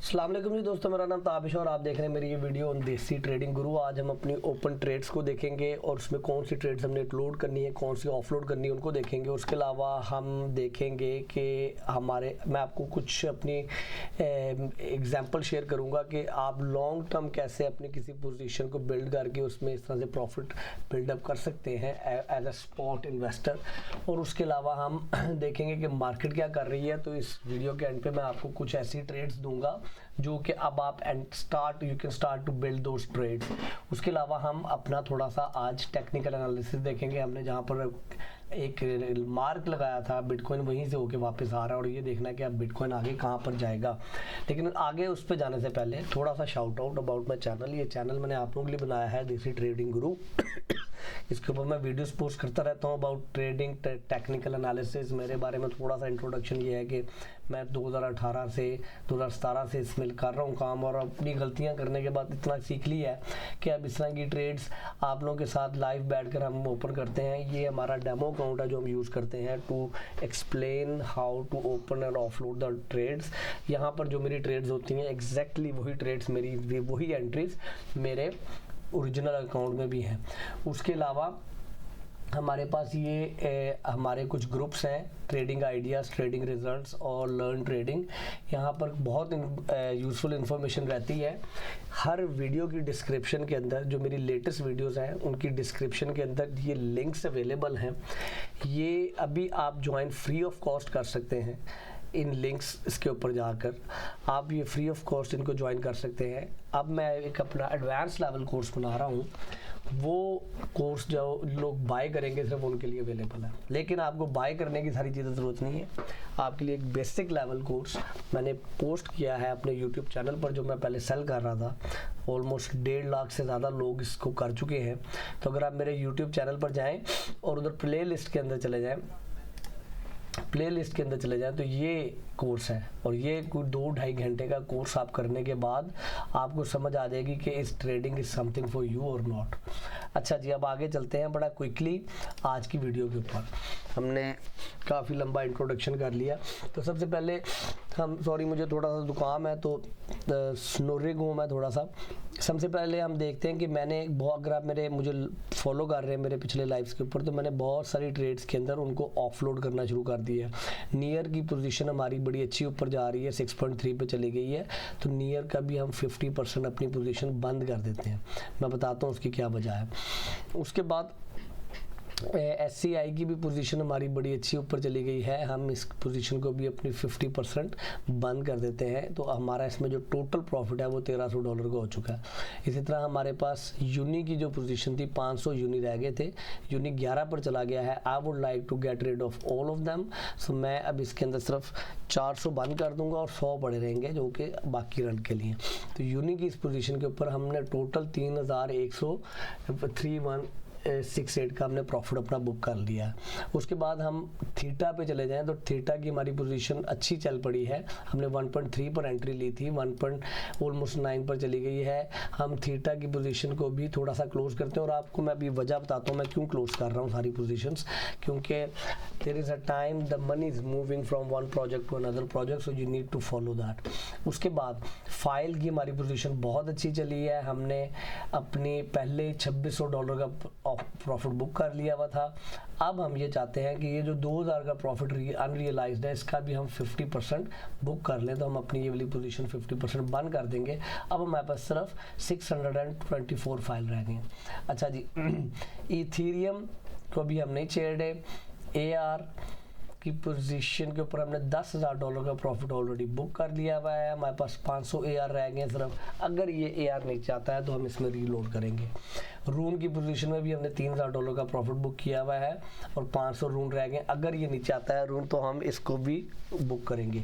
अस्सलाम वालेकुम जी दोस्तों, मेरा नाम ताबिश और आप देख रहे हैं मेरी ये वीडियो ऑन देसी ट्रेडिंग गुरु। आज हम अपनी ओपन ट्रेड्स को देखेंगे और उसमें कौन सी ट्रेड्स हमने अपलोड करनी है, कौन सी ऑफलोड करनी है, उनको देखेंगे। उसके अलावा हम देखेंगे कि मैं आपको कुछ अपनी एग्जांपल शेयर करूंगा कि आप लॉन्ग टर्म कैसे अपनी किसी पोजीशन को बिल्ड करके उसमें इस तरह से प्रॉफिट बिल्डअप कर सकते हैं एज अ स्पॉट इन्वेस्टर। और उसके अलावा हम देखेंगे कि मार्केट क्या कर रही है। तो इस वीडियो के एंड पे मैं आपको कुछ ऐसी ट्रेड्स दूंगा जो कि अब आप you can start to build those trades. उसके अलावा हम अपना थोड़ा सा आज टेक्निकल एनालिसिस देखेंगे। हमने जहाँ पर एक मार्क लगाया था बिटकॉइन, वहीं से होके वापस आ रहा है और ये देखना है कि अब बिटकॉइन आगे कहाँ पर जाएगा। लेकिन आगे उस पर जाने से पहले थोड़ा सा shout out about my channel. ये चैनल मैंने आप लोगों के लिए बनाया है, देसी ट्रेडिंग गुरु। इसके ऊपर मैं वीडियोस पोस्ट करता रहता हूँ अबाउट ट्रेडिंग, टेक्निकल एनालिसिस। मेरे बारे में थोड़ा सा इंट्रोडक्शन ये है कि मैं 2018 से 2017 से इसमें कर रहा हूँ काम, और अपनी गलतियाँ करने के बाद इतना सीख लिया है कि अब इस तरह की ट्रेड्स आप लोगों के साथ लाइव बैठकर हम ओपन करते हैं। ये हमारा डेमो अकाउंट है जो हम यूज़ करते हैं to explain how to open and offload the trades. यहाँ पर जो मेरी ट्रेड्स होती हैं एग्जैक्टली वही ट्रेड्स मेरी, वही एंट्रीज मेरे ओरिजिनल अकाउंट में भी हैं। उसके अलावा हमारे पास ये हमारे कुछ ग्रुप्स हैं, ट्रेडिंग आइडियाज़, ट्रेडिंग रिजल्ट्स और लर्न ट्रेडिंग। यहाँ पर बहुत यूज़फुल इन्फॉर्मेशन रहती है। हर वीडियो की डिस्क्रिप्शन के अंदर जो मेरी लेटेस्ट वीडियोस हैं उनकी डिस्क्रिप्शन के अंदर ये लिंक्स अवेलेबल हैं। ये अभी आप ज्वाइन फ्री ऑफ कॉस्ट कर सकते हैं इन लिंक्स, इसके ऊपर जाकर आप ये फ्री ऑफ कॉस्ट इनको ज्वाइन कर सकते हैं। अब मैं एक अपना एडवांस लेवल कोर्स बना रहा हूँ, वो कोर्स जो लोग बाय करेंगे सिर्फ उनके लिए अवेलेबल है। लेकिन आपको बाय करने की सारी चीज़ें ज़रूरत नहीं है। आपके लिए एक बेसिक लेवल कोर्स मैंने पोस्ट किया है अपने यूट्यूब चैनल पर, जो मैं पहले सेल कर रहा था। ऑलमोस्ट 1.5 लाख से ज़्यादा लोग इसको कर चुके हैं। तो अगर आप मेरे यूट्यूब चैनल पर जाएँ और उधर प्ले लिस्ट के अंदर चले जाएँ, प्लेलिस्ट के अंदर चले जाएं, तो ये कोर्स है और ये कोई 2-2.5 घंटे का कोर्स आप करने के बाद आपको समझ आ जाएगी कि इस trading is something for you और नॉट। अच्छा जी, अब आगे चलते हैं बड़ा क्विकली आज की वीडियो के ऊपर। हमने काफ़ी लंबा इंट्रोडक्शन कर लिया। तो सबसे पहले मुझे थोड़ा सा जुकाम है तो स्नोरिंग हूँ मैं थोड़ा सा। सबसे पहले हम देखते हैं कि मैंने अगर आप मुझे फॉलो कर रहे हैं मेरे पिछले लाइव्स के ऊपर, तो मैंने बहुत सारी ट्रेड्स के अंदर उनको ऑफलोड करना शुरू कर दिया है। नियर की पोजीशन हमारी बड़ी अच्छी ऊपर जा रही है, 6.3 पे चली गई है। तो नियर का भी हम 50% अपनी पोजीशन बंद कर देते हैं। मैं बताता हूँ उसकी क्या वजह है। उसके बाद SCI की भी पोजीशन हमारी बड़ी अच्छी ऊपर चली गई है, हम इस पोजीशन को भी अपनी 50% बंद कर देते हैं। तो हमारा इसमें जो टोटल प्रॉफिट है वो $1300 का हो चुका है। इसी तरह हमारे पास यूनी की जो पोजीशन थी 500 यूनी रह गए थे, यूनी 11 पर चला गया है। I would like to get rid of all of them. So मैं अब इसके अंदर सिर्फ 400 बंद कर दूंगा और 100 पड़े रहेंगे जो कि बाकी रन के लिए। तो यूनी की इस पोजीशन के ऊपर हमने टोटल 3168 का हमने प्रॉफिट अपना बुक कर लिया है। उसके बाद हम थीटा पे चले जाएं तो थीटा की हमारी पोजीशन अच्छी चल पड़ी है। हमने 1.3 पर एंट्री ली थी, ऑलमोस्ट 9 पर चली गई है। हम थीटा की पोजीशन को भी थोड़ा सा क्लोज करते हैं और आपको मैं अभी वजह बताता हूँ मैं क्यों क्लोज कर रहा हूँ सारी पोजीशंस, क्योंकि there is a time the money is moving from one project to another project, so you need to follow that. उसके बाद फाइल की हमारी पोजीशन बहुत अच्छी चली है। हमने अपनी पहले $2600 का प्रॉफिट बुक कर लिया हुआ था। अब हम ये चाहते हैं कि ये जो 2000 का प्रॉफिट अनरियलाइज्ड है इसका भी हम 50% बुक कर लें। तो हम अपनी ये वाली पोजीशन 50% बंद कर देंगे। अब हमारे पास सिर्फ 624 फाइल रह गई हैं। अच्छा जी, इथीरियम को भी हम नहीं छेड़े। AR की पोजीशन के ऊपर हमने $10,000 का प्रॉफिट ऑलरेडी बुक कर लिया हुआ है। हमारे पास 500 AR रह गए सिर्फ। अगर ये AR नहीं चाहता है तो हम इसमें रीलोड करेंगे। रून की पोजीशन में भी हमने $3,000 का प्रॉफिट बुक किया हुआ है और 500 रून रह गए। अगर ये नीचे आता है रून तो हम इसको भी बुक करेंगे।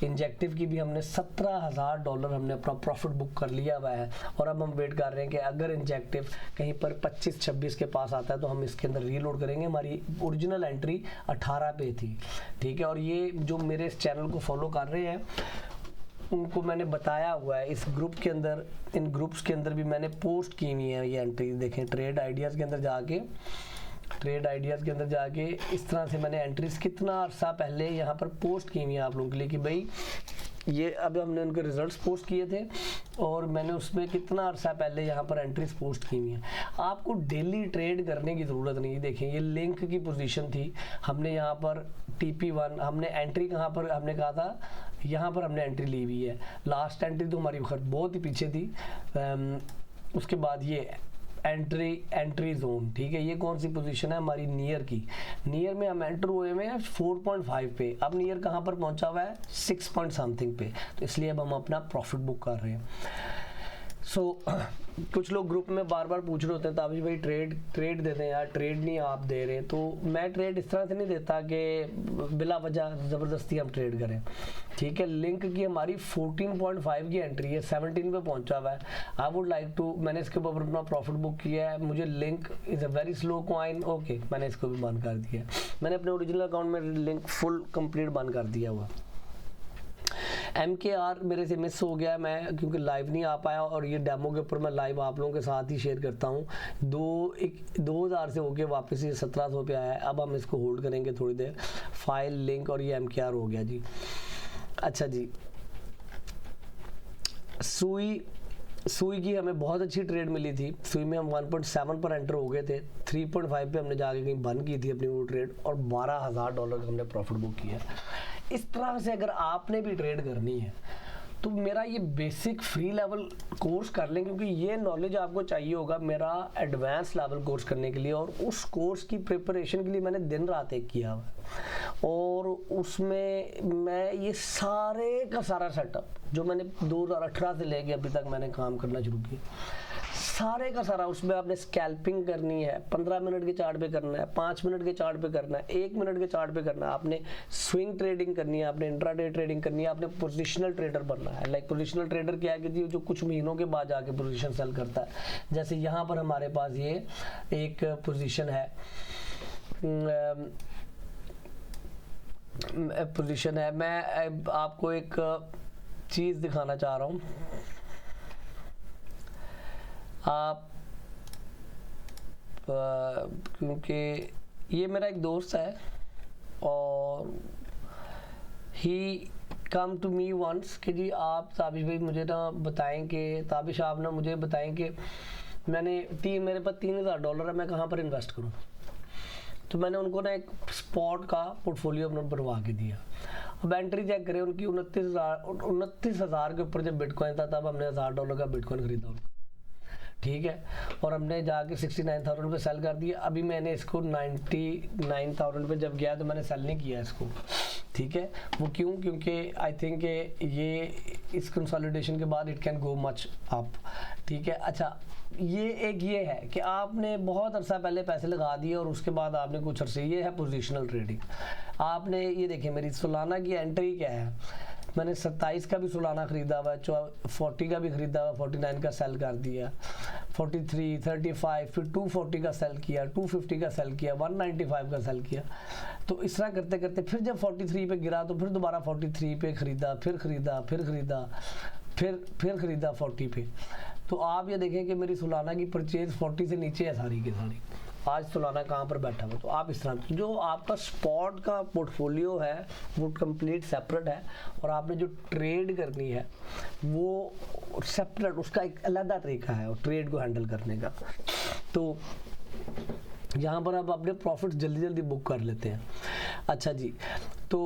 इंजेक्टिव की भी हमने $17,000 हमने अपना प्रॉफिट बुक कर लिया हुआ है और अब हम वेट कर रहे हैं कि अगर इंजेक्टिव कहीं पर 25-26 के पास आता है तो हम इसके अंदर रीलोड करेंगे। हमारी ओरिजिनल एंट्री 18 पे थी, ठीक है। और ये जो मेरे इस चैनल को फॉलो कर रहे हैं उनको मैंने बताया हुआ है इस ग्रुप के अंदर, इन ग्रुप्स के अंदर भी मैंने पोस्ट की हुई है ये एंट्री। देखें ट्रेड आइडियाज़ के अंदर जाके इस तरह से मैंने एंट्रीज कितना अर्सा पहले यहाँ पर पोस्ट की हुई है आप लोगों के लिए कि भाई ये अभी हमने उनके रिजल्ट्स पोस्ट किए थे और मैंने उसमें कितना अरसा पहले यहाँ पर एंट्रीज पोस्ट की हुई हैं। आपको डेली ट्रेड करने की ज़रूरत नहीं है। देखिए ये लिंक की पोजीशन थी, हमने यहाँ पर TP1 हमने एंट्री कहाँ पर हमने कहा था, यहाँ पर हमने एंट्री ली हुई है। लास्ट एंट्री तो हमारी खैर बहुत ही पीछे थी। उसके बाद ये एंट्री जोन, ठीक है, ये कौन सी पोजीशन है हमारी, नियर की। नियर में हम एंटर हुए हुए हैं 4.5 पे, अब नियर कहाँ पर पहुंचा हुआ है 6 पॉइंट समथिंग पे, तो इसलिए अब हम अपना प्रॉफिट बुक कर रहे हैं। कुछ लोग ग्रुप में बार बार पूछ रहे होते हैं ताबिश भाई ट्रेड दे दें यार, ट्रेड नहीं आप दे रहे। तो मैं ट्रेड इस तरह से नहीं देता कि बिला वजह ज़बरदस्ती हम ट्रेड करें, ठीक है। लिंक की हमारी 14.5 की एंट्री है, 17 पे पहुंचा हुआ है। आई वुड लाइक टू, मैंने इसके ऊपर अपना प्रॉफिट बुक किया है। मुझे link is a very slow coin, okay, मैंने इसको भी बंद कर दिया। मैंने अपने ओरिजिनल अकाउंट में लिंक फुल कंप्लीट बंद कर दिया हुआ। MKR मेरे से मिस हो गया, मैं क्योंकि लाइव नहीं आ पाया, और ये डेमो के ऊपर मैं लाइव आप लोगों के साथ ही शेयर करता हूँ। 2000 से होके वापस ये 1700 पे आया है। अब हम इसको होल्ड करेंगे थोड़ी देर। फाइल लिंक और ये MKR हो गया जी। अच्छा जी, सुई की हमें बहुत अच्छी ट्रेड मिली थी। सुई में हम 1.7 पर एंटर हो गए थे, 3.5 पे हमने जाके कहीं बंद की थी अपनी वो ट्रेड, और $12,000 का हमने प्रॉफिट बुक किया। इस तरह से अगर आपने भी ट्रेड करनी है तो मेरा ये बेसिक फ्री लेवल कोर्स कर लें, क्योंकि ये नॉलेज आपको चाहिए होगा मेरा एडवांस लेवल कोर्स करने के लिए। और उस कोर्स की प्रिपरेशन के लिए मैंने दिन रात एक किया हुआ, और उसमें मैं ये सारे का सारा सेटअप जो मैंने 2018 से लेके अभी तक मैंने काम करना शुरू किया, सारे का सारा, उसमें आपने स्कैल्पिंग करनी है, 15 मिनट के चार्ट पे करना है, 5 मिनट के चार्ट पे करना है, 1 मिनट के चार्ट पे करना है, आपने स्विंग ट्रेडिंग करनी है, आपने इंट्राडे ट्रेडिंग करनी है, आपने पोजिशनल ट्रेडर बनना है। लाइक पोजिशनल ट्रेडर क्या है कि जो कुछ महीनों के बाद जाके पोजीशन सेल करता है। जैसे यहाँ पर हमारे पास ये एक पोजीशन है, मैं आपको एक चीज़ दिखाना चाह रहा हूँ। आप क्योंकि ये मेरा एक दोस्त है और ही कम टू मी वंस कि जी आप ताबिश भाई मुझे ना बताएं कि ताबिश आप ना मुझे बताएं कि मेरे पास $3,000 है, मैं कहाँ पर इन्वेस्ट करूँ। तो मैंने उनको ना एक स्पॉट का पोर्टफोलियो अपना बनवा के दिया। अब एंट्री चेक करें उनकी 29,000 के ऊपर जब बिटकॉइन था, तब हमने $1,000 का बिटकॉइन खरीदा उनका, ठीक है, और हमने जाके 69,000 पे सेल कर दिया। अभी मैंने इसको 99,000 पे जब गया तो मैंने सेल नहीं किया इसको, ठीक है। वो क्यों? क्योंकि आई थिंक ये इस कंसोलिडेशन के बाद it can go much up, ठीक है। अच्छा, ये है कि आपने बहुत अरसा पहले पैसे लगा दिए और उसके बाद आपने कुछ अरसे, ये है पोजिशनल ट्रेडिंग। आपने ये देखिए मेरी सालाना की एंट्री क्या है, मैंने 27 का भी सालाना खरीदा हुआ है, 40 का भी खरीदा हुआ, 49 का सेल कर दिया, 43, 35, फिर 240 का सेल किया, 250 का सेल किया, 195 का सेल किया। तो इस तरह करते करते फिर जब 43 पे गिरा तो फिर दोबारा 43 पे खरीदा, फिर खरीदा 40 पे। तो आप ये देखें कि मेरी सालाना की परचेज 40 से नीचे है सारी की सारी। आज सालाना कहाँ पर बैठा हुआ, तो आप इस तरह जो आपका स्पॉट का पोर्टफोलियो है वो कंप्लीट सेपरेट है, और आपने जो ट्रेड करनी है वो सेपरेट, उसका एक अलग तरीका है ट्रेड को हैंडल करने का। तो यहाँ पर आप अपने प्रॉफिट जल्दी जल्दी बुक कर लेते हैं। अच्छा जी, तो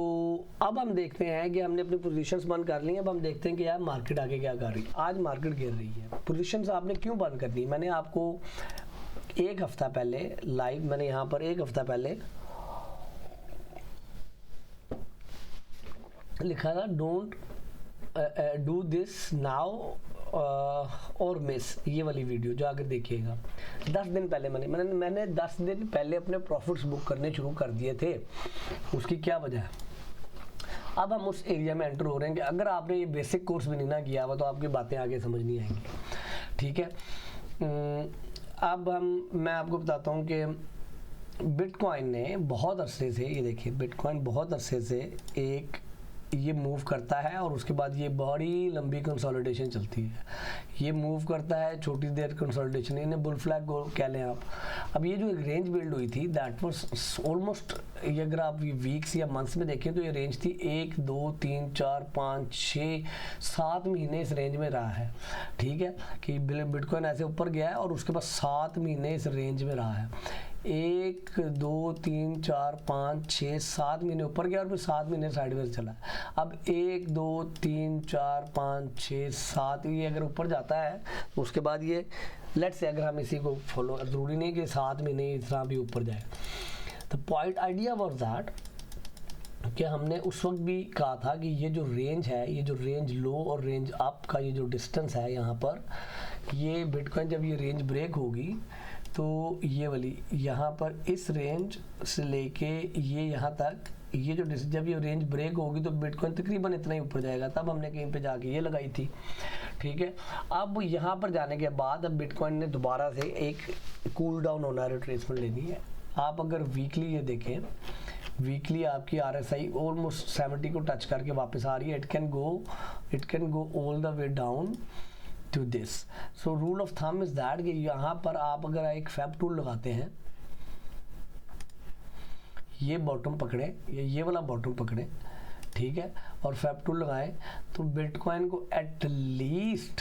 अब हम देखते हैं कि हमने अपनी पोजीशंस बंद कर ली हैं। अब हम देखते हैं कि यार मार्केट आगे क्या कर रही है। आज मार्केट गिर रही है, पोजीशंस आपने क्यों बंद कर दी? मैंने आपको एक हफ्ता पहले लाइव, मैंने यहाँ पर एक हफ्ता पहले लिखा था डोंट डू दिस नाउ और मिस, ये वाली वीडियो जो आकर देखिएगा। 10 दिन पहले मैंने 10 दिन पहले अपने प्रॉफिट्स बुक करने शुरू कर दिए थे। उसकी क्या वजह है? अब हम उस एरिया में एंटर हो रहे हैं कि अगर आपने ये बेसिक कोर्स भी नहीं ना किया हुआ तो आपकी बातें आगे समझ नहीं आएंगी, ठीक है। अब मैं आपको बताता हूँ कि बिटकॉइन ने बहुत अरसे से, ये देखिए बिटकॉइन बहुत अरसे से एक ये मूव करता है और उसके बाद ये बड़ी लंबी कंसोलिडेशन चलती है, ये मूव करता है, छोटी देर कंसोलिडेशन, इन्हें बुल फ्लैग कह लें आप। अब ये जो एक रेंज बिल्ड हुई थी दैट वाज ऑलमोस्ट, ये अगर आप वीक्स या मंथ्स में देखें तो ये रेंज थी 1 2 3 4 5 6 7 महीने इस रेंज में रहा है, ठीक है, कि बिटकॉइन ऐसे ऊपर गया है और उसके बाद 7 महीने इस रेंज में रहा है। 1 2 3 4 5 6 7 महीने ऊपर गया और फिर 7 महीने साइडवेज चला। अब 1 2 3 4 5 6 7 ये अगर ऊपर जाता है तो उसके बाद ये लेट्स से अगर हम इसी को फॉलो, जरूरी नहीं कि 7 महीने इस तरह भी ऊपर जाए। The point idea was that कि हमने उस वक्त भी कहा था कि ये जो रेंज है, ये जो रेंज लो और रेंज अप का ये जो डिस्टेंस है यहाँ पर, ये बिटकॉइन जब ये रेंज ब्रेक होगी तो ये वाली यहाँ पर इस रेंज से लेके ये यहाँ तक, ये जो जब ये रेंज ब्रेक होगी तो बिटकॉइन तकरीबन इतना ही ऊपर जाएगा। तब हमने कहीं पे जाके ये लगाई थी, ठीक है। अब यहाँ पर जाने के बाद अब बिटकॉइन ने दोबारा से एक कूल डाउन होना, रिट्रेसमेंट लेनी है। आप अगर वीकली ये देखें, वीकली आपकी RSI ऑलमोस्ट 70 को टच करके वापस आ रही है। It can go all the way down to this. So rule of thumb is that कि यहाँ पर आप अगर एक फैब टूल लगाते हैं, ये बॉटम पकड़े या ये वाला बॉटम पकड़े, ठीक है, और फैब टूल लगाएं तो बिटकॉइन को एट लीस्ट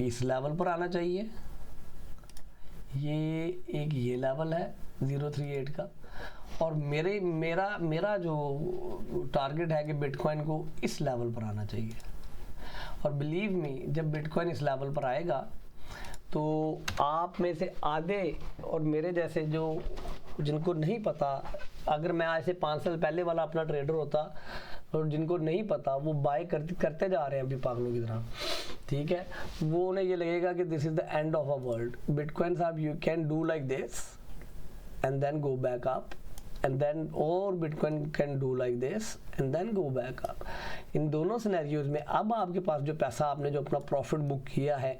इस लेवल पर आना चाहिए। ये एक ये लेवल है 038 का, और मेरा जो टारगेट है कि बिटकॉइन को इस लेवल पर आना चाहिए। और बिलीव मी, जब बिटकॉइन इस लेवल पर आएगा तो आप में से आधे और मेरे जैसे जो जिनको नहीं पता, अगर मैं आज से 5 साल पहले वाला अपना ट्रेडर होता और जिनको नहीं पता वो बाय करते जा रहे हैं अभी पागलों की तरह, ठीक है, वो उन्हें ये लगेगा कि this is the end of a world. Bitcoin साहब you can do like this and then go back up, and then or Bitcoin can do like this and then go back up। इन दोनों scenarios में अब आपके पास जो पैसा आपने जो अपना प्रॉफिट बुक किया है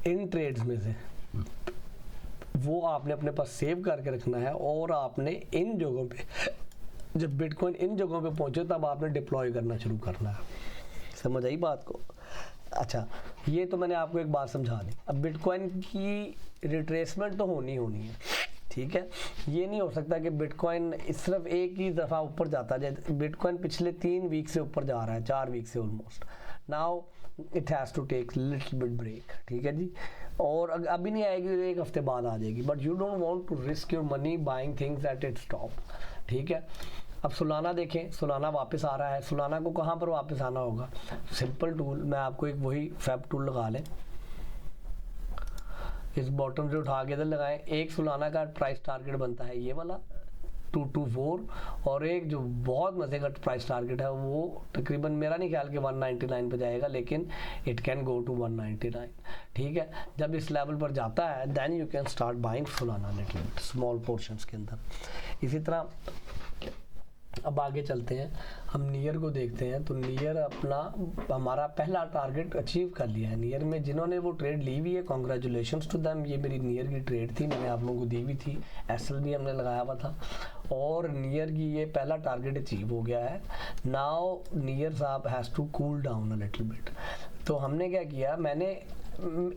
इन ट्रेड्स में से, वो आपने अपने पास सेव करके रखना है, और आपने इन जगहों पे, जब बिटकॉइन इन जगहों पे पहुंचे तब आपने डिप्लॉय करना शुरू करना है। समझ आई बात को? अच्छा, ये तो मैंने आपको एक बात समझा दी। अब बिटकॉइन की रिट्रेसमेंट तो होनी है, ठीक है। ये नहीं हो सकता कि बिटकॉइन सिर्फ एक ही दफ़ा ऊपर जाता जाए। बिटकॉइन पिछले 3 वीक से ऊपर जा रहा है, 4 वीक से almost. Now it has to take little bit break, ठीक है जी, और अभी नहीं आएगी, 1 हफ्ते बाद आ जाएगी। But you don't want to risk your money buying things at its top, ठीक है। अब सोलाना देखें, सोलाना वापस आ रहा है। सोलाना को कहाँ पर वापस आना होगा? सिंपल टूल, मैं आपको एक वही फैब टूल लगा लें, इस बॉटम से उठा के इधर लगाएं। एक सोलाना का प्राइस टारगेट बनता है ये वाला 224, और एक जो बहुत मजे का प्राइस टारगेट है वो तकरीबन मेरा नहीं ख्याल कि 199 पे जाएगा, लेकिन इट कैन गो टू 199, ठीक है। जब इस लेवल पर जाता है then you can start buying Solana little bit small portions के अंदर। इसी तरह अब आगे चलते हैं, हम नियर को देखते हैं। तो नियर अपना हमारा पहला टारगेट अचीव कर लिया है। नियर में जिन्होंने वो ट्रेड ली हुई है, कॉन्ग्रेचुलेशंस टू देम। ये मेरी नियर की ट्रेड थी, मैंने आप लोगों को दी हुई थी, एसएल भी हमने लगाया हुआ था, और नियर की ये पहला टारगेट अचीव हो गया है। नाउ नियर साहब has to cool down a little bit. तो हमने क्या किया, मैंने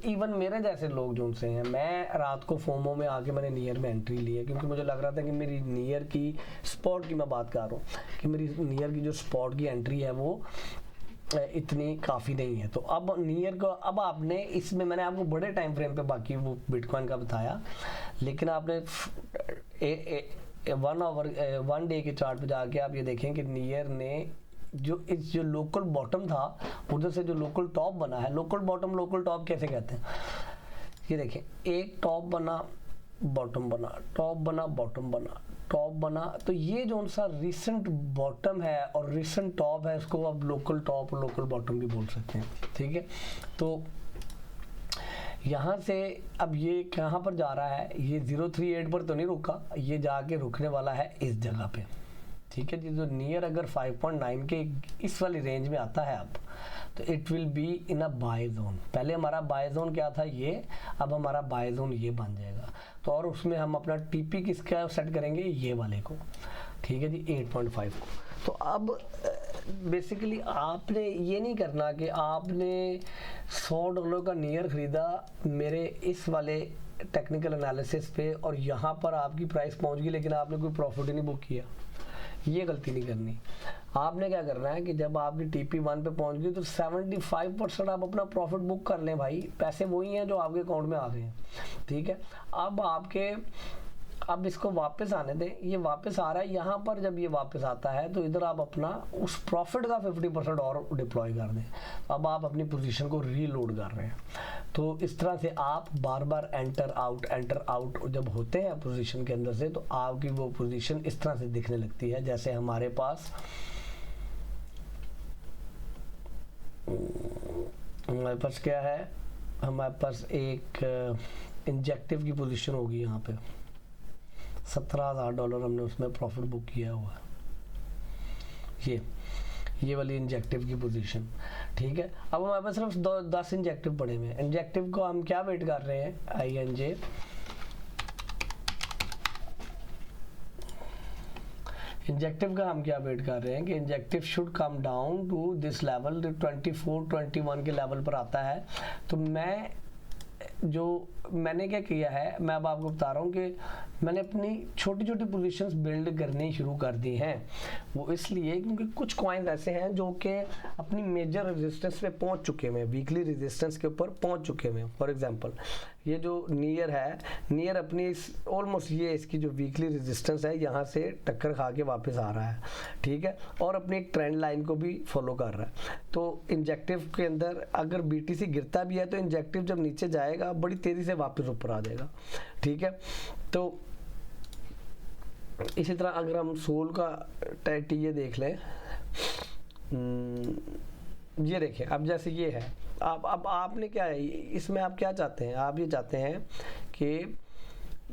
इवन मेरे जैसे लोग जो उनसे हैं, मैं रात को फोमो में आके मैंने नियर में एंट्री ली है, क्योंकि मुझे लग रहा था कि मेरी नियर की स्पॉट की मैं बात कर रहा हूँ कि मेरी नियर की जो स्पॉट की एंट्री है वो इतनी काफ़ी नहीं है। तो अब नियर को, अब आपने इसमें मैंने आपको बड़े टाइम फ्रेम पे बाकी वो बिटकॉइन का बताया, लेकिन आपने 1 डे के चार्ट पे जाके आप ये देखें कि नियर ने जो लोकल बॉटम था उधर से जो लोकल टॉप बना है, लोकल बॉटम लोकल टॉप कैसे कहते हैं, ये देखें, एक टॉप बना, बॉटम बना, टॉप बना, बॉटम बना, टॉप बना। तो ये जो सा रिसेंट बॉटम है और रिसेंट टॉप है, इसको आप लोकल टॉप और लोकल बॉटम भी बोल सकते हैं, ठीक है। तो यहाँ से अब ये कहाँ पर जा रहा है, ये 038 पर तो नहीं रुका, ये जाके रुकने वाला है इस जगह पे, ठीक है जी। जो नियर अगर 5.9 के इस वाली रेंज में आता है अब, तो it will be in a buy zone. पहले हमारा बाय जोन क्या था ये, अब हमारा बाय जोन ये बन जाएगा। तो और उसमें हम अपना टीपी किसका सेट करेंगे, ये वाले को, ठीक है जी, 8.5 को। तो अब बेसिकली आपने ये नहीं करना कि आपने $100 का नियर ख़रीदा मेरे इस वाले टेक्निकल एनालिसिस पे और यहाँ पर आपकी प्राइस पहुँच गई लेकिन आपने कोई प्रॉफिट ही नहीं बुक किया। ये गलती नहीं करनी। आपने क्या करना है कि जब आपकी TP1 पे पहुंच गई तो 75% आप अपना प्रॉफिट बुक कर लें भाई, पैसे वही हैं जो आपके अकाउंट में आ गए हैं, ठीक है। अब इसको वापस आने दें, ये वापस आ रहा है, यहाँ पर जब ये वापस आता है तो इधर आप अपना उस प्रॉफिट का 50% और डिप्लॉय कर दें। अब आप अपनी पोजीशन को रीलोड कर रहे हैं। तो इस तरह से आप बार बार एंटर आउट जब होते हैं पोजीशन के अंदर से, तो आपकी वो पोजीशन इस तरह से दिखने लगती है। जैसे हमारे पास क्या है, हमारे पास एक इंजेक्टिव की पोजीशन होगी, यहाँ पे $17,000 हमने उसमें प्रॉफिट बुक किया हुआ है, ये वाली इंजेक्टिव की पोजीशन, ठीक है। अब हमारे पास सिर्फ 10 इंजेक्टिव पड़े हुए हैं। इंजेक्टिव को हम क्या वेट कर रहे हैं, INJ इंजेक्टिव का हम क्या वेट कर रहे हैं कि Injective should come down to this level, 24-21 के लेवल पर आता है। तो मैंने क्या किया है, मैं अब आपको बता रहा हूँ कि मैंने अपनी छोटी छोटी पोजीशंस बिल्ड करनी शुरू कर दी हैं। वो इसलिए क्योंकि कुछ कॉइन्स ऐसे हैं जो कि अपनी मेजर रेजिस्टेंस पे पहुंच चुके हैं, वीकली रेजिस्टेंस के ऊपर पहुंच चुके हैं। फॉर एग्जांपल ये जो नियर है, नियर अपनी ऑलमोस्ट ये इसकी जो वीकली रेजिस्टेंस है यहाँ से टक्कर खा के वापस आ रहा है, ठीक है, और अपनी एक ट्रेंड लाइन को भी फॉलो कर रहा है। तो इंजेक्टिव के अंदर अगर BTC गिरता भी है तो इंजेक्टिव जब नीचे जाएगा बड़ी तेज़ी से वापस ऊपर आ जाएगा, ठीक है। तो इसी तरह अगर हम सोल का TA देख लें, ये देखें, अब जैसे ये है, अब आपने क्या है इसमें, आप क्या चाहते हैं, आप ये चाहते हैं कि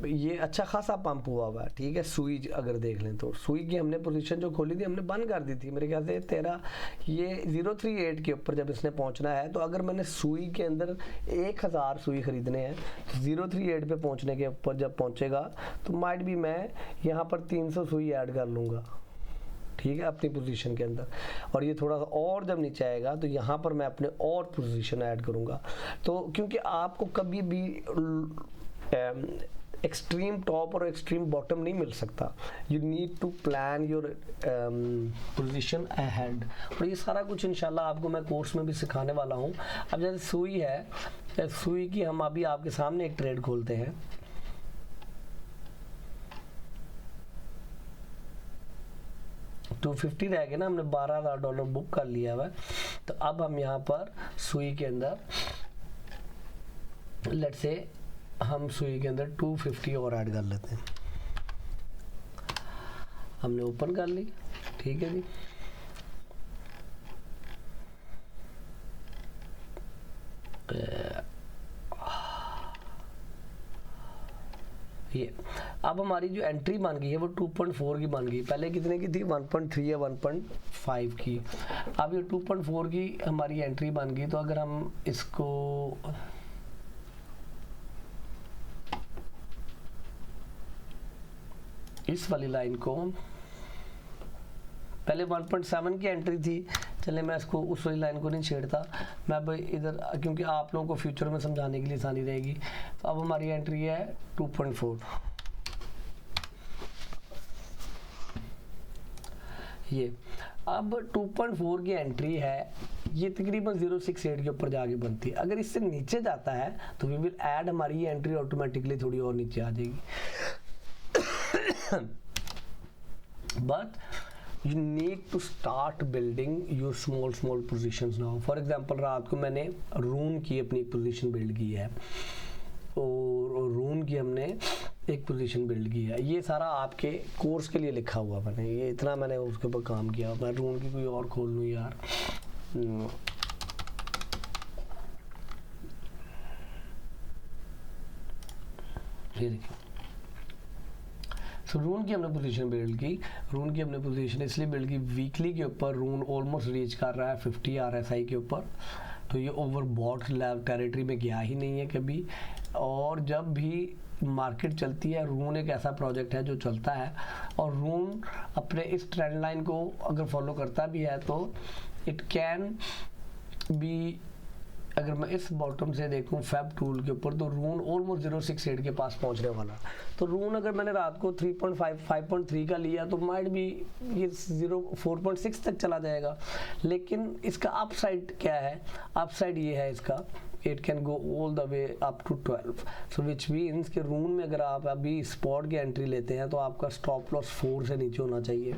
ये अच्छा खासा पंप हुआ है, ठीक है। सुई अगर देख लें तो सुई की हमने पोजीशन जो खोली थी हमने बंद कर दी थी, मेरे ख्याल से तेरा ये 038 के ऊपर जब इसने पहुंचना है, तो अगर मैंने सुई के अंदर 1000 सुई खरीदने हैं, 038 पे पहुंचने के ऊपर जब पहुंचेगा तो माइट भी मैं यहाँ पर 300 सुई ऐड कर लूँगा, ठीक है, अपनी पोजीशन के अंदर। और ये थोड़ा सा और जब नीचे आएगा तो यहाँ पर मैं अपने और पोजीशन ऐड करूँगा। तो क्योंकि आपको कभी भी एक्सट्रीम टॉप और एक्सट्रीम बॉटम नहीं मिल सकता, you need to plan your position ahead. और ये सारा कुछ इंशाल्लाह आपको मैं कोर्स में भी सिखाने वाला हूँ। अब जैसे सुई है, सुई की हम अभी आपके सामने एक ट्रेड खोलते हैं। $250 रह गए ना, हमने $12,000 बुक कर लिया हुआ। तो अब हम यहाँ पर सुई के अंदर लेट्स से हम सुई के अंदर 250 और ऐड कर लेते हैं। हमने ओपन कर ली, ठीक है जी। ये अब हमारी जो एंट्री बन गई है वो 2.4 की बन गई, पहले कितने की थी 1.3 या 1.5 की। अब ये 2.4 की हमारी एंट्री बन गई। तो अगर हम इसको इस वाली लाइन को, पहले 1.7 की एंट्री थी, चले मैं इसको उस वाली लाइन को नहीं छेड़ता, मैं अब इधर, क्योंकि आप लोगों को फ्यूचर में समझाने के लिए आसानी रहेगी। तो अब हमारी एंट्री है 2.4, ये अब 2.4 की एंट्री है, ये तकरीबन 068 के ऊपर जाके बनती है। अगर इससे नीचे जाता है तो वी विल ऐड, हमारी ये एंट्री ऑटोमेटिकली थोड़ी और नीचे आ जाएगी। but you need to start building your small positions now. For example, रात को मैंने रून की अपनी पोजीशन बिल्ड की है और रून की हमने एक पोजीशन बिल्ड की है। ये सारा आपके कोर्स के लिए लिखा हुआ मैंने, ये इतना मैंने उसके ऊपर काम किया। मैं रून की कोई और खोल लूँ यार, ये देखिए। सो रून की हमने पोजीशन बिल्ड की, रून की हमने पोजीशन इसलिए बिल्ड की, वीकली के ऊपर रून ऑलमोस्ट रीच कर रहा है 50 RSI के ऊपर, तो ये ओवर बॉट टेरिटरी में गया ही नहीं है कभी। और जब भी मार्केट चलती है, रून एक ऐसा प्रोजेक्ट है जो चलता है, और रून अपने इस ट्रेंड लाइन को अगर फॉलो करता भी है तो इट कैन बी, अगर मैं इस बॉटम से देखूं फैब टूल के ऊपर, तो रून ऑलमोस्ट 068 के पास पहुंचने वाला। तो रून अगर मैंने रात को 3.5 5.3 का लिया तो माइट भी ये 4.6 तक चला जाएगा। लेकिन इसका अपसाइड क्या है, अपसाइड ये है इसका, it can go all the way up to 12। So which means कि रून में अगर आप अभी स्पॉट की एंट्री लेते हैं तो आपका स्टॉप लॉस 4 से नीचे होना चाहिए।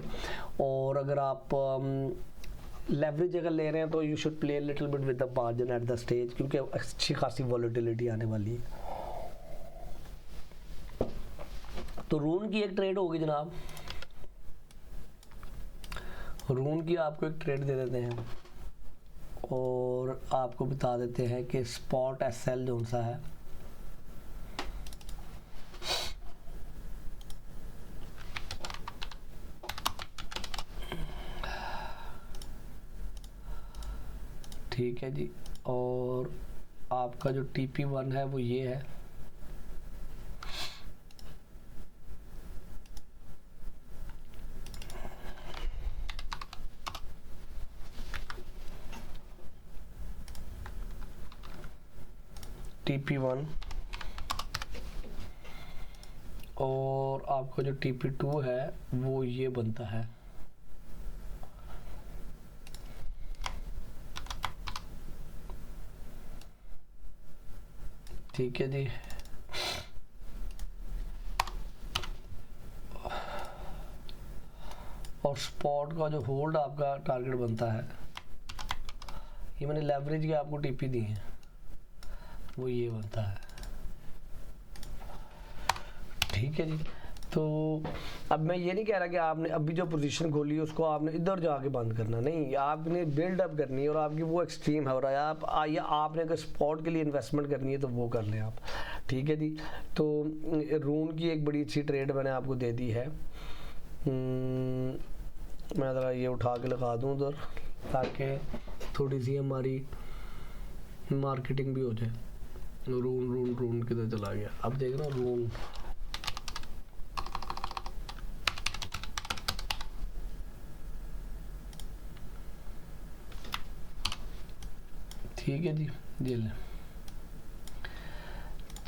और अगर आप लेवरेज अगर ले रहे हैं तो you should play little bit with the margin at the stage, क्योंकि अच्छी खासी वॉलेटिलिटी आने वाली है। तो रून की एक ट्रेड होगी जनाब, रून की आपको एक ट्रेड दे देते हैं और आपको बता देते हैं कि स्पॉट एसएल जो सा है ठीक है जी, और आपका जो TP1 है वो ये है, TP1, और आपका जो TP2 है वो ये बनता है, ठीक है जी। और स्पॉट का जो होल्ड आपका टारगेट बनता है, ये मैंने लेवरेज के आपको टीपी दी है, वो ये बनता है, ठीक है जी। तो अब मैं ये नहीं कह रहा कि आपने अभी जो पोजीशन खोली है उसको आपने इधर जाके बंद करना, नहीं, आपने बिल्ड अप करनी है और आपकी वो एक्सट्रीम है, और आप या आपने अगर स्पॉट के लिए इन्वेस्टमेंट करनी है तो वो कर लें आप, ठीक है जी। तो रून की एक बड़ी अच्छी ट्रेड मैंने आपको दे दी है। मैं ज़रा ये उठा के लगा दूँ उधर ताकि थोड़ी सी हमारी मार्केटिंग भी हो जाए। रून रून रून किधर चला गया, अब देख रहा हूँ रून, ठीक है जी, ये लें।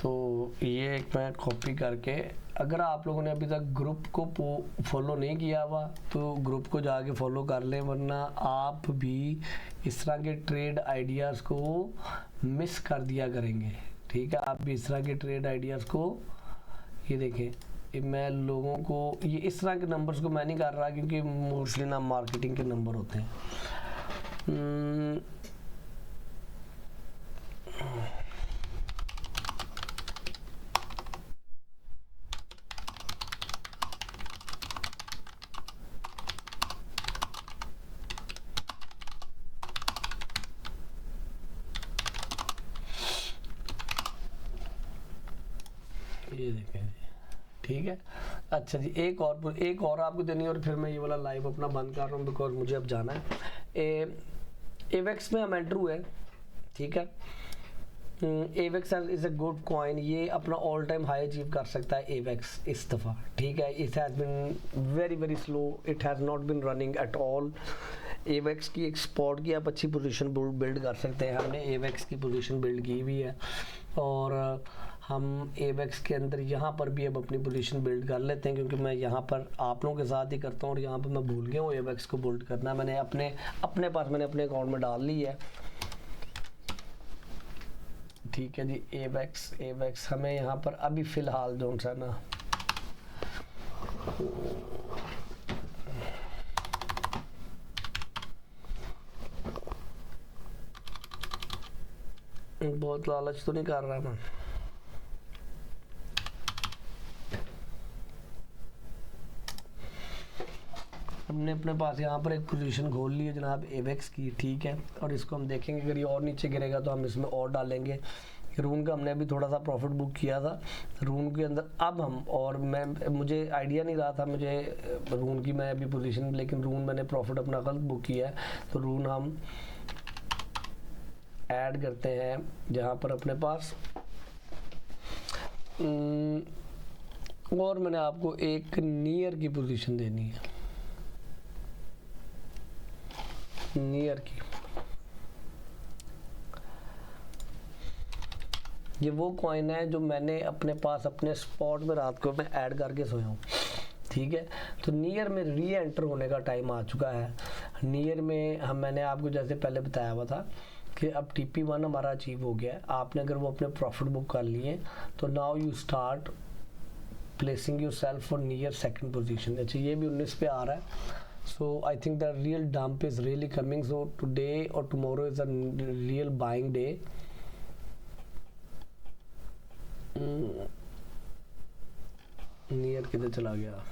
तो ये एक मैं कॉपी करके, अगर आप लोगों ने अभी तक ग्रुप को फॉलो नहीं किया हुआ तो ग्रुप को जाके फॉलो कर लें, वरना आप भी इस तरह के ट्रेड आइडियाज़ को मिस कर दिया करेंगे, ठीक है। आप भी इस तरह के ट्रेड आइडियाज़ को, ये देखें मैं लोगों को, ये इस तरह के नंबर्स को मैं नहीं कर रहा क्योंकि मोस्टली ना मार्केटिंग के नंबर होते हैं। ये देखें, ठीक है। अच्छा जी, एक और आपको देनी है और फिर मैं ये वाला लाइव अपना बंद कर रहा हूँ बिकॉज मुझे अब जाना है। एवेक्स में हम एंटर हुए, ठीक है। एवेक्स इज़ अ गुड कॉइन, ये अपना ऑल टाइम हाई अचीव कर सकता है एवेक्स इस दफ़ा, ठीक है। It has been very very slow, it has not been running at all. AVAX की एक स्पॉट की आप अच्छी पोजीशन बिल्ड कर सकते हैं, हमने एवेक्स की पोजीशन बिल्ड की हुई है और हम एवेक्स के अंदर यहाँ पर भी अब अपनी पोजीशन बिल्ड कर लेते हैं, क्योंकि मैं यहाँ पर आप लोगों के साथ ही करता हूँ और यहाँ पर मैं भूल गया हूँ एवेक्स को बिल्ड करना, मैंने अपने पास मैंने अपने अकाउंट में डाल ली है, ठीक है जी। एवेक्स हमें यहाँ पर अभी फ़िलहाल जो सा ना बहुत लालच तो नहीं कर रहा मैं, हमने अपने पास यहाँ पर एक पोजीशन खोल ली है जनाब एवेक्स की, ठीक है। और इसको हम देखेंगे अगर ये और नीचे गिरेगा तो हम इसमें और डालेंगे। रून का हमने अभी थोड़ा सा प्रॉफिट बुक किया था रून के अंदर, अब हम, और मुझे आइडिया नहीं रहा था मुझे रून की मैं अभी पोजीशन, लेकिन रून मैंने प्रॉफिट अपना गलत बुक किया है, तो रून हम ऐड करते हैं जहाँ पर अपने पास और मैंने आपको एक नियर की पोजीशन देनी है, नियर की। ये वो कॉइन है जो मैंने अपने पास अपने स्पॉट में रात को मैं ऐड करके सोया हूँ, ठीक है। तो नियर में री एंटर होने का टाइम आ चुका है। नियर में मैंने आपको जैसे पहले बताया हुआ था कि अब TP1 हमारा अचीव हो गया है। आपने अगर वो अपने प्रॉफिट बुक कर लिए तो now you start placing yourself for near second position. अच्छा, ये भी 19 पे आ रहा है। So I think the real dump is really coming. So today और tomorrow is a real buying day. Near किधर चला गया?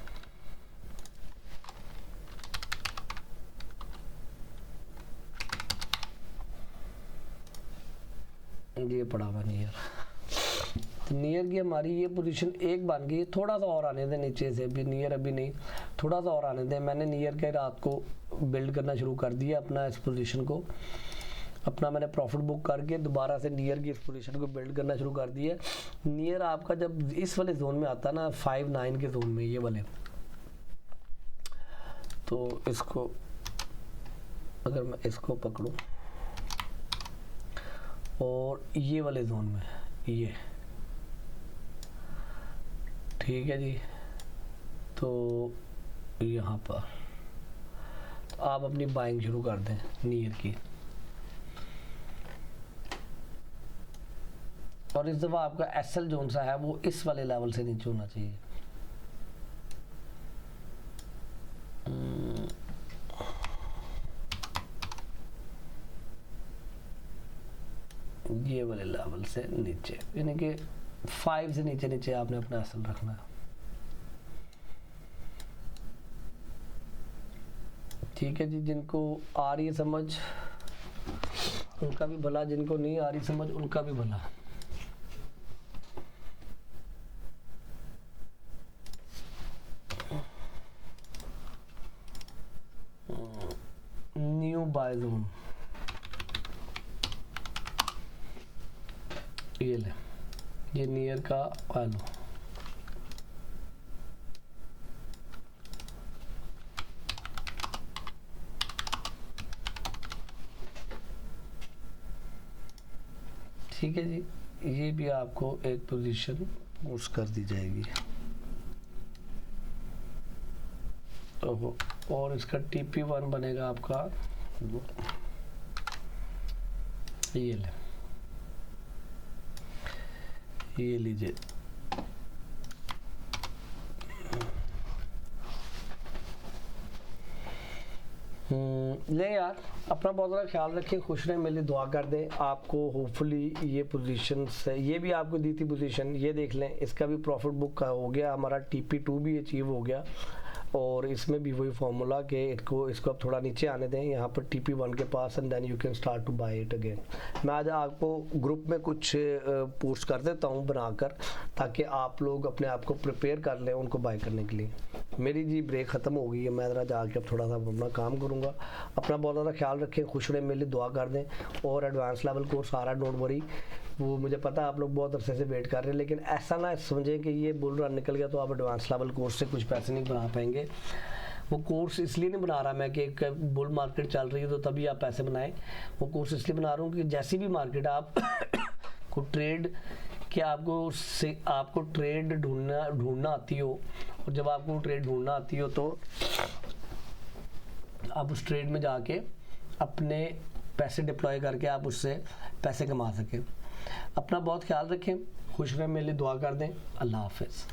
ये पड़ा हुआ नियर। तो नियर की हमारी ये पोजीशन एक बन गई। थोड़ा सा और आने दें नीचे से, भी नियर अभी नहीं, थोड़ा सा और आने दें। मैंने नियर के रात को बिल्ड करना शुरू कर दिया अपना इस पोजीशन को। अपना मैंने प्रॉफिट बुक करके दोबारा से नियर की इस पोजीशन को बिल्ड करना शुरू कर दिया। नियर आपका जब इस वाले जोन में आता है ना, 5-9 के जोन में, ये वाले, तो इसको अगर मैं इसको पकड़ूं और ये वाले जोन में, ये ठीक है जी, तो यहाँ पर तो आप अपनी बाइंग शुरू कर दें नियर की। और इस दफ़ा आपका SL जोन सा है वो इस वाले लेवल से नीचे होना चाहिए। ये वाले लेवल से नीचे, यानी कि 5 से नीचे नीचे आपने अपना SL रखना है, ठीक है जी। जिनको आ रही है समझ उनका भी भला, जिनको नहीं आ रही समझ उनका भी भला। न्यू बाय जोन, ये ले, ये नियर का आलू, ठीक है जी। ये भी आपको एक पोजीशन पुश कर दी जाएगी। ओहो, और इसका TP1 बनेगा आपका, ये ले, ये लीजिए। ले यार, अपना बहुत ज़्यादा ख्याल रखें, खुश रहें, मेरे लिए दुआ कर दें। आपको होपफुली ये पोजीशन से, ये भी आपको दी थी पोजीशन, ये देख लें, इसका भी प्रॉफिट बुक का हो गया, हमारा TP2 भी अचीव हो गया। और इसमें भी वही फार्मूला कि इसको अब थोड़ा नीचे आने दें यहाँ पर TP1 के पास, and then you can start to buy it again. मैं आज आपको ग्रुप में कुछ पोस्ट कर देता हूँ बनाकर, ताकि आप लोग अपने आप को प्रिपेयर कर लें उनको बाय करने के लिए। मेरी जी ब्रेक ख़त्म हो गई है, मैं ज़रा जाके अब थोड़ा सा अपना काम करूँगा। अपना बहुत ज़्यादा ख्याल रखें, खुश रहें, मेरे लिए दुआ कर दें। और एडवांस लेवल कोर्स आ रहा है, डोंट वरी, वो मुझे पता है आप लोग बहुत अरसे से वेट कर रहे हैं, लेकिन ऐसा ना समझें कि ये बुल रन निकल गया तो आप एडवांस लेवल कोर्स से कुछ पैसे नहीं बना पाएंगे। वो कोर्स इसलिए नहीं बना रहा मैं कि एक बुल मार्केट चल रही है तो तभी आप पैसे बनाएं। वो कोर्स इसलिए बना रहा हूँ कि जैसी भी मार्केट आप को ट्रेड कि आपको ट्रेड ढूंढना आती हो, और जब आपको ट्रेड ढूंढना आती हो तो आप उस ट्रेड में जाके अपने पैसे डिप्लॉय करके आप उससे पैसे कमा सकें। अपना बहुत ख्याल रखें, खुश रहें, मेरे लिए दुआ कर दें। अल्लाह हाफिज़।